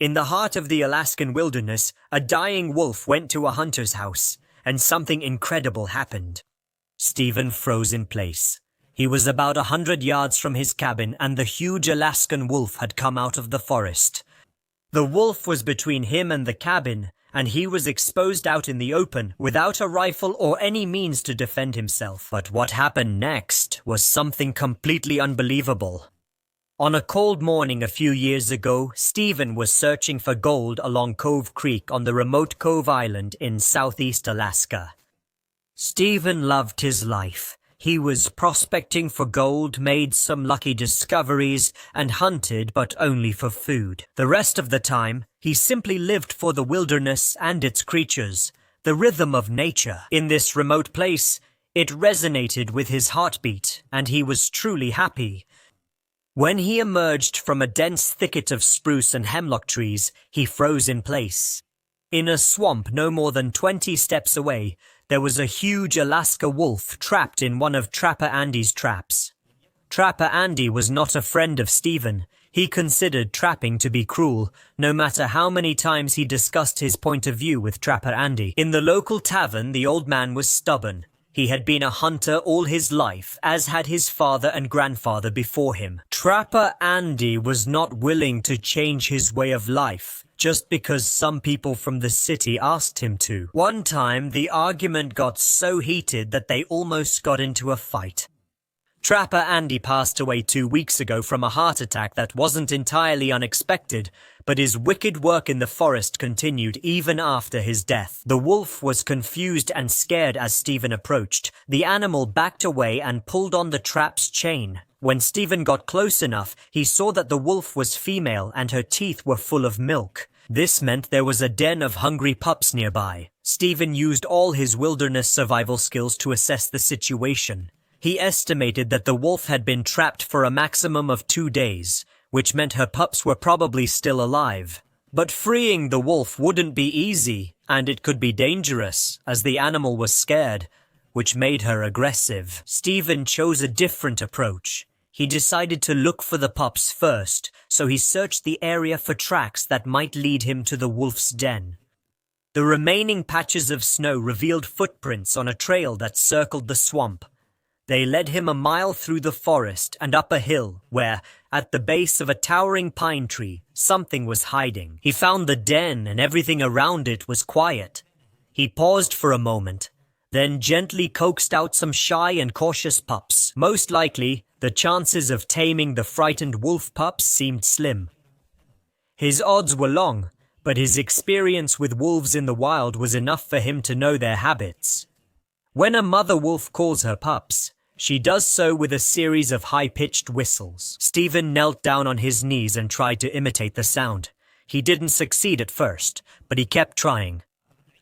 In the heart of the Alaskan wilderness, a dying wolf went to a hunter's house, and something incredible happened. Stephen froze in place. He was about 100 yards from his cabin, and the huge Alaskan wolf had come out of the forest. The wolf was between him and the cabin, and he was exposed out in the open, without a rifle or any means to defend himself. But what happened next was something completely unbelievable. On a cold morning a few years ago, Stephen was searching for gold along Cove Creek on the remote Cove Island in southeast Alaska. Stephen loved his life. He was prospecting for gold, made some lucky discoveries, and hunted, but only for food. The rest of the time, he simply lived for the wilderness and its creatures, the rhythm of nature. In this remote place, it resonated with his heartbeat, and he was truly happy. When he emerged from a dense thicket of spruce and hemlock trees, he froze in place. In a swamp no more than 20 steps away, there was a huge Alaska wolf trapped in one of Trapper Andy's traps. Trapper Andy was not a friend of Stephen. He considered trapping to be cruel, no matter how many times he discussed his point of view with Trapper Andy. In the local tavern, the old man was stubborn. He had been a hunter all his life, as had his father and grandfather before him. Trapper Andy was not willing to change his way of life, just because some people from the city asked him to. One time, the argument got so heated that they almost got into a fight. Trapper Andy passed away 2 weeks ago from a heart attack that wasn't entirely unexpected, but his wicked work in the forest continued even after his death. The wolf was confused and scared as Stephen approached. The animal backed away and pulled on the trap's chain. When Stephen got close enough, he saw that the wolf was female and her teeth were full of milk. This meant there was a den of hungry pups nearby. Stephen used all his wilderness survival skills to assess the situation. He estimated that the wolf had been trapped for a maximum of 2 days, which meant her pups were probably still alive. But freeing the wolf wouldn't be easy, and it could be dangerous, as the animal was scared, which made her aggressive. Stephen chose a different approach. He decided to look for the pups first, so he searched the area for tracks that might lead him to the wolf's den. The remaining patches of snow revealed footprints on a trail that circled the swamp. They led him a mile through the forest and up a hill where, at the base of a towering pine tree, something was hiding. He found the den and everything around it was quiet. He paused for a moment, then gently coaxed out some shy and cautious pups. Most likely, the chances of taming the frightened wolf pups seemed slim. His odds were long, but his experience with wolves in the wild was enough for him to know their habits. When a mother wolf calls her pups, she does so with a series of high-pitched whistles. Stephen knelt down on his knees and tried to imitate the sound. He didn't succeed at first, but he kept trying.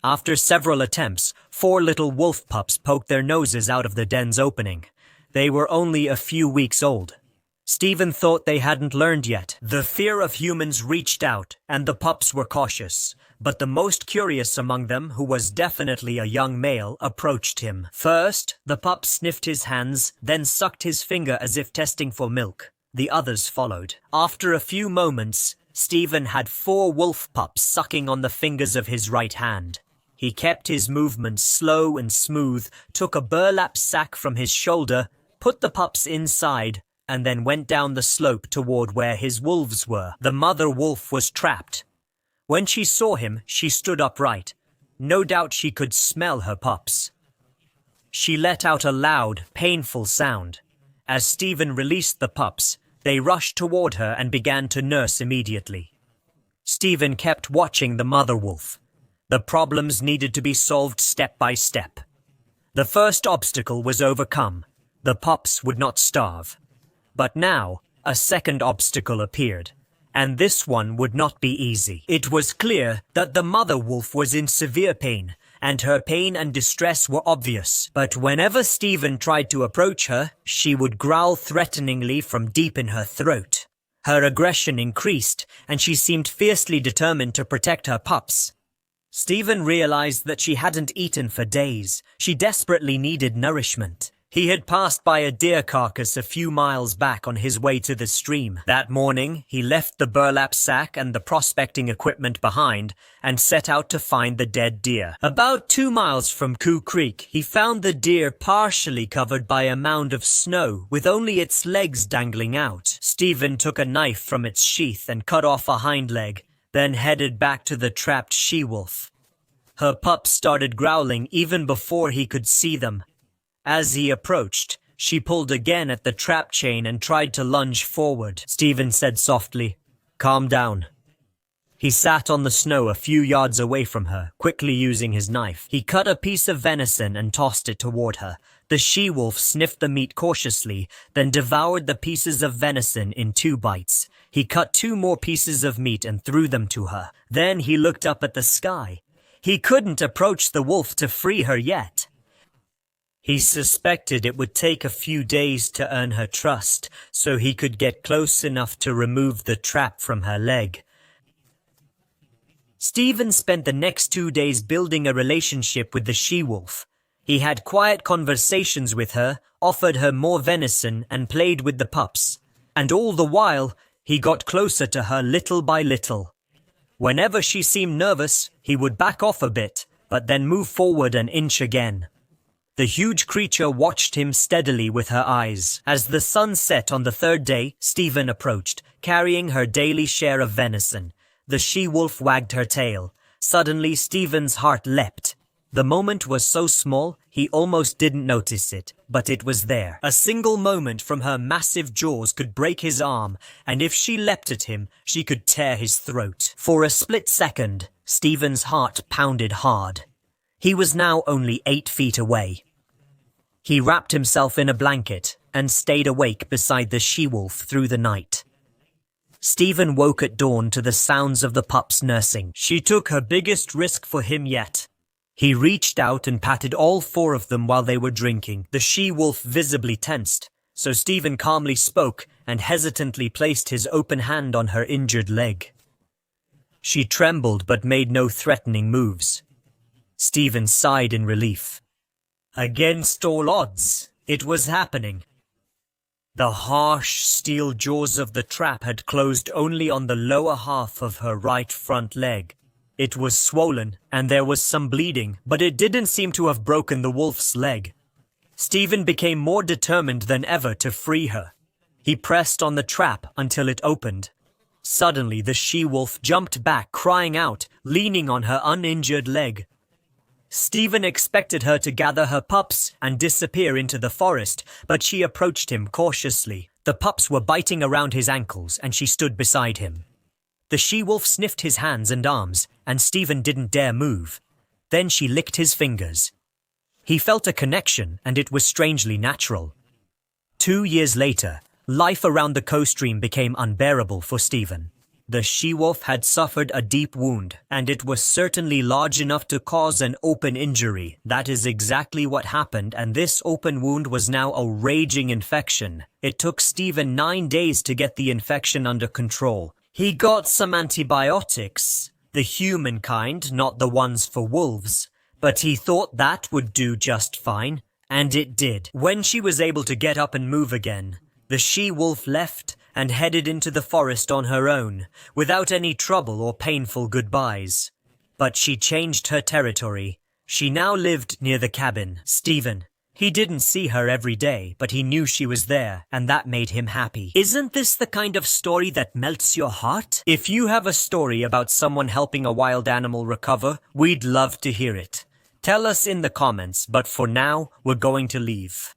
After several attempts, 4 little wolf pups poked their noses out of the den's opening. They were only a few weeks old. Stephen thought they hadn't learned yet. The fear of humans reached out, and the pups were cautious. But the most curious among them, who was definitely a young male, approached him. First, the pup sniffed his hands, then sucked his finger as if testing for milk. The others followed. After a few moments, Stephen had 4 wolf pups sucking on the fingers of his right hand. He kept his movements slow and smooth, took a burlap sack from his shoulder, put the pups inside, and then went down the slope toward where his wolves were. The mother wolf was trapped. When she saw him, she stood upright. No doubt she could smell her pups. She let out a loud, painful sound. As Stephen released the pups, they rushed toward her and began to nurse immediately. Stephen kept watching the mother wolf. The problems needed to be solved step by step. The first obstacle was overcome. The pups would not starve. But now, a second obstacle appeared. And this one would not be easy. It was clear that the mother wolf was in severe pain, and her pain and distress were obvious. But whenever Stephen tried to approach her, she would growl threateningly from deep in her throat. Her aggression increased, and she seemed fiercely determined to protect her pups. Stephen realized that she hadn't eaten for days. She desperately needed nourishment. He had passed by a deer carcass a few miles back on his way to the stream. That morning, he left the burlap sack and the prospecting equipment behind and set out to find the dead deer. About 2 miles from Coo Creek, he found the deer partially covered by a mound of snow with only its legs dangling out. Stephen took a knife from its sheath and cut off a hind leg, then headed back to the trapped she-wolf. Her pups started growling even before he could see them. As he approached, she pulled again at the trap chain and tried to lunge forward. Stephen said softly, "Calm down." He sat on the snow a few yards away from her, quickly using his knife. He cut a piece of venison and tossed it toward her. The she-wolf sniffed the meat cautiously, then devoured the pieces of venison in 2 bites. He cut 2 more pieces of meat and threw them to her. Then he looked up at the sky. He couldn't approach the wolf to free her yet. He suspected it would take a few days to earn her trust, so he could get close enough to remove the trap from her leg. Stephen spent the next 2 days building a relationship with the she-wolf. He had quiet conversations with her, offered her more venison, and played with the pups. And all the while, he got closer to her little by little. Whenever she seemed nervous, he would back off a bit, but then move forward an inch again. The huge creature watched him steadily with her eyes. As the sun set on the 3rd day, Stephen approached, carrying her daily share of venison. The she-wolf wagged her tail. Suddenly, Stephen's heart leapt. The moment was so small, he almost didn't notice it, but it was there. A single moment from her massive jaws could break his arm, and if she leapt at him, she could tear his throat. For a split second, Stephen's heart pounded hard. He was now only 8 feet away. He wrapped himself in a blanket and stayed awake beside the she-wolf through the night. Stephen woke at dawn to the sounds of the pups nursing. She took her biggest risk for him yet. He reached out and patted all 4 of them while they were drinking. The she-wolf visibly tensed, so Stephen calmly spoke and hesitantly placed his open hand on her injured leg. She trembled but made no threatening moves. Stephen sighed in relief. Against all odds, it was happening. The harsh steel jaws of the trap had closed only on the lower half of her right front leg. It was swollen, and there was some bleeding, but it didn't seem to have broken the wolf's leg. Stephen became more determined than ever to free her. He pressed on the trap until it opened. Suddenly, the she-wolf jumped back, crying out, leaning on her uninjured leg. Stephen expected her to gather her pups and disappear into the forest, but she approached him cautiously. The pups were biting around his ankles, and she stood beside him. The she-wolf sniffed his hands and arms, and Stephen didn't dare move. Then she licked his fingers. He felt a connection, and it was strangely natural. 2 years later, life around the co-stream became unbearable for Stephen. The she-wolf had suffered a deep wound, and it was certainly large enough to cause an open injury. That is exactly what happened, and this open wound was now a raging infection. It took Stephen 9 days to get the infection under control. He got some antibiotics, the human kind, not the ones for wolves, but he thought that would do just fine, and it did. When she was able to get up and move again, the she-wolf left and headed into the forest on her own, without any trouble or painful goodbyes. But she changed her territory. She now lived near the cabin. Stephen, he didn't see her every day, but he knew she was there, and that made him happy. Isn't this the kind of story that melts your heart? If you have a story about someone helping a wild animal recover, we'd love to hear it. Tell us in the comments, but for now, we're going to leave.